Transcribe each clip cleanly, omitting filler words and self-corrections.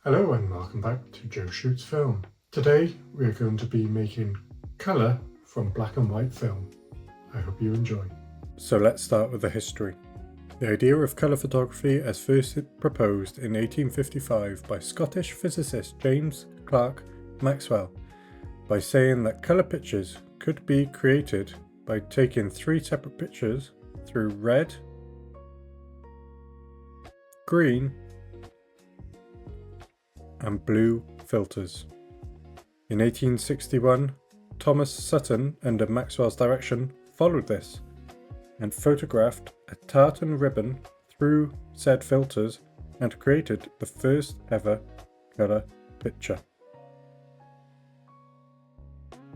Hello and welcome back to Joe Shoots Film. Today we are going to be making colour from black and white film. I hope you enjoy. So let's start with the history. The idea of colour photography as first proposed in 1855 by Scottish physicist James Clerk Maxwell by saying that colour pictures could be created by taking three separate pictures through red, green and blue filters. In 1861, Thomas Sutton, under Maxwell's direction, followed this and photographed a tartan ribbon through said filters and created the first ever colour picture.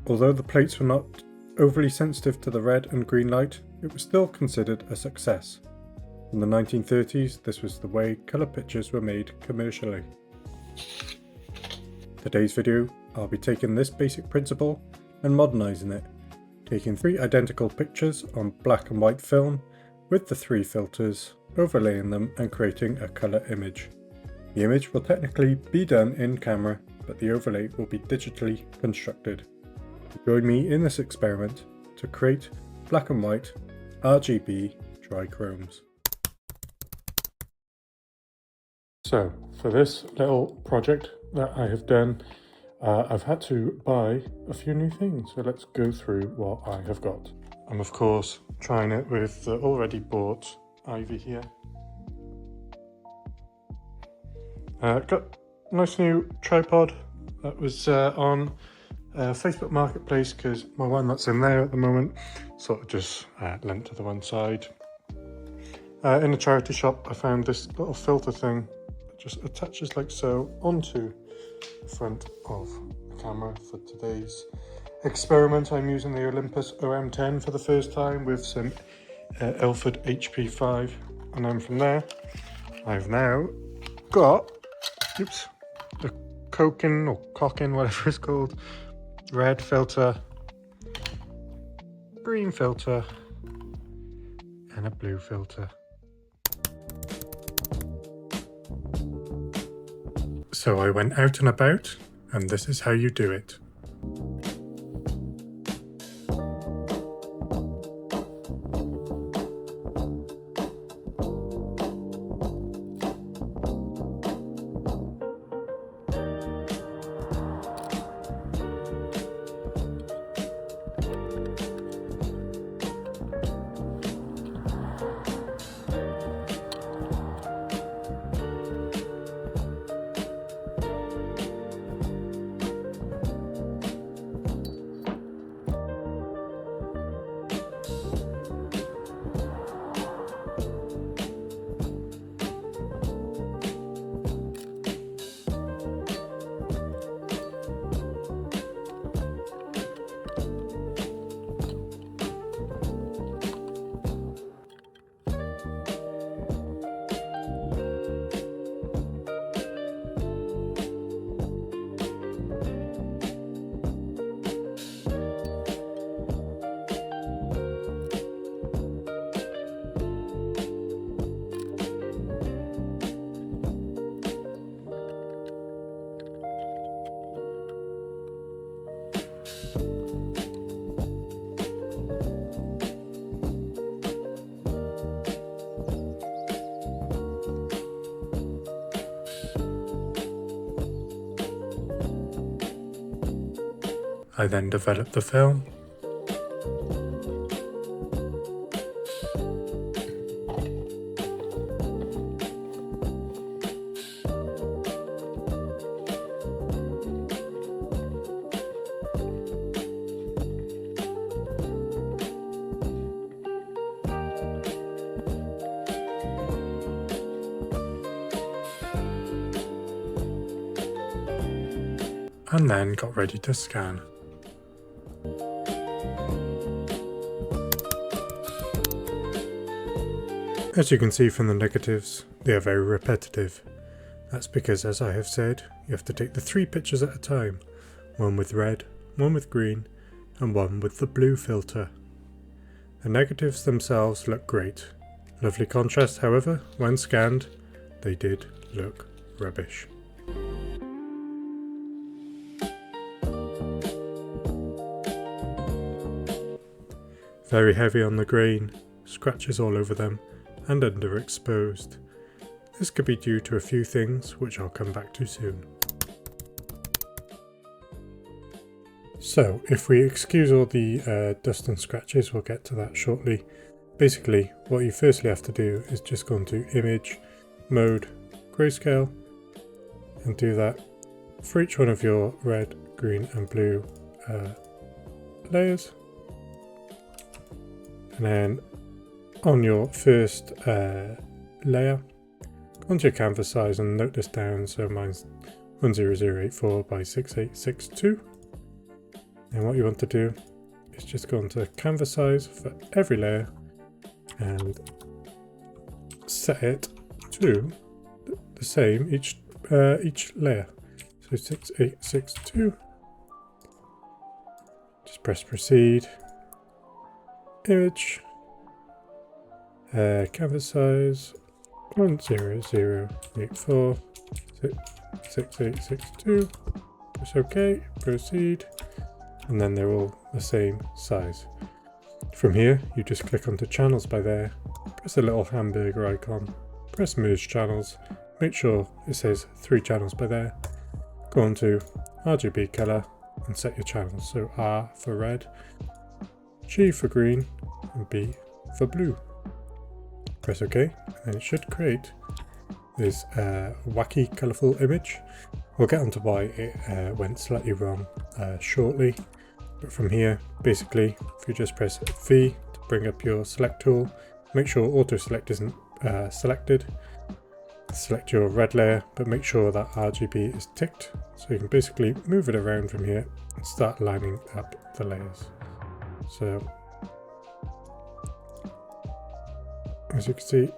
Although the plates were not overly sensitive to the red and green light, it was still considered a success. In the 1930s, this was the way colour pictures were made commercially. Today's video, I'll be taking this basic principle and modernising it, taking three identical pictures on black and white film with the three filters, overlaying them and creating a colour image. The image will technically be done in camera, but the overlay will be digitally constructed. Join me in this experiment to create black and white RGB dry chromes. So for this little project that I have done, I've had to buy a few new things. So let's go through what I have got. I'm of course trying it with the already bought Ivy here. Got a nice new tripod that was on Facebook Marketplace because my one that's in there at the moment sort of just lent to the one side. In a charity shop I found this little filter thing that just attaches like so onto the front of the camera. For today's experiment I'm using the Olympus OM10 for the first time with some Ilford HP5, and then from there I've now got the Cokin or Cockin, whatever it's called, red filter, green filter and a blue filter. So I went out and about, and this is how you do it. I then developed the film. And then got ready to scan. As you can see from the negatives, they are very repetitive. That's because, as I have said, you have to take the three pictures at a time, one with red, one with green, and one with the blue filter. The negatives themselves look great. Lovely contrast, however, when scanned, they did look rubbish. Very heavy on the grain, scratches all over them and underexposed. This could be due to a few things which I'll come back to soon. So if we excuse all the dust and scratches, we'll get to that shortly. Basically what you firstly have to do is just go into Image, Mode, Grayscale, and do that for each one of your red, green and blue layers. And then on your first layer, go onto your canvas size and note this down. So mine's 10084 by 6862. And what you want to do is just go onto canvas size for every layer and set it to the same each layer. So 6862. Just press proceed. Image, canvas size 10084 6862. Press OK, proceed, and then they're all the same size. From here, you just click onto channels by there, press the little hamburger icon, press merge channels, make sure it says 3 channels by there, go on to RGB color and set your channels. So R for red, G for green and B for blue. Press OK and it should create this wacky colourful image. We'll get onto why it went slightly wrong shortly, but from here basically if you just press V to bring up your select tool, make sure auto select isn't selected, select your red layer but make sure that RGB is ticked, so you can basically move it around from here and start lining up the layers. So as you can see,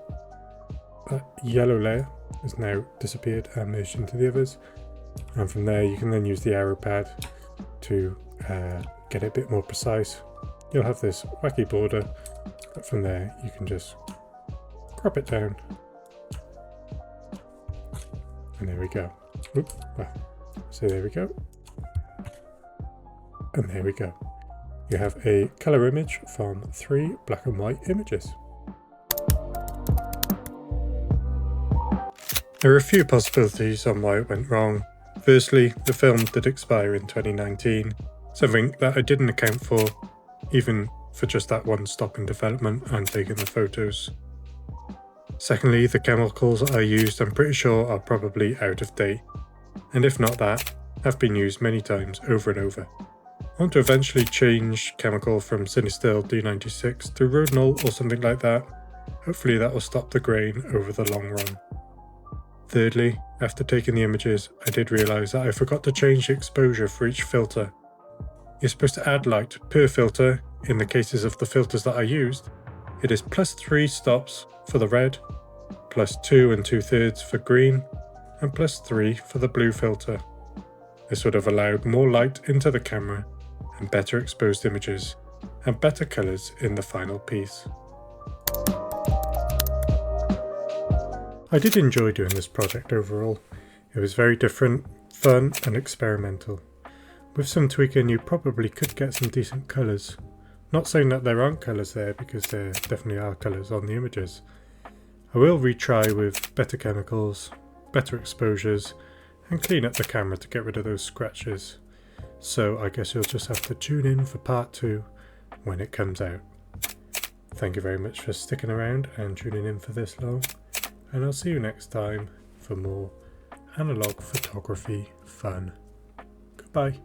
that yellow layer has now disappeared and merged into the others, and from there you can then use the arrow pad to get it a bit more precise. You'll have this wacky border, but from there you can just crop it down, and there we go. Oop, well, so there we go, and there we go. You have a colour image from 3 black and white images. There are a few possibilities on why it went wrong. Firstly, the film did expire in 2019, something that I didn't account for, even for just that one stop in development and taking the photos. Secondly, the chemicals I used I'm pretty sure are probably out of date, and if not that, have been used many times over and over. I want to eventually change chemical from Sinistil D96 to Rodinol or something like that. Hopefully that will stop the grain over the long run. Thirdly, after taking the images, I did realise that I forgot to change the exposure for each filter. You're supposed to add light per filter. In the cases of the filters that I used, it is +3 stops for the red, +2 2/3 for green, and +3 for the blue filter. This would have allowed more light into the camera and better exposed images and better colours in the final piece. I did enjoy doing this project overall. It was very different, fun and experimental. With some tweaking you probably could get some decent colours. Not saying that there aren't colours there, because there definitely are colours on the images. I will retry with better chemicals, better exposures and clean up the camera to get rid of those scratches. So I guess you'll just have to tune in for part 2 when it comes out. Thank you very much for sticking around and tuning in for this long, and I'll see you next time for more analog photography fun. Goodbye.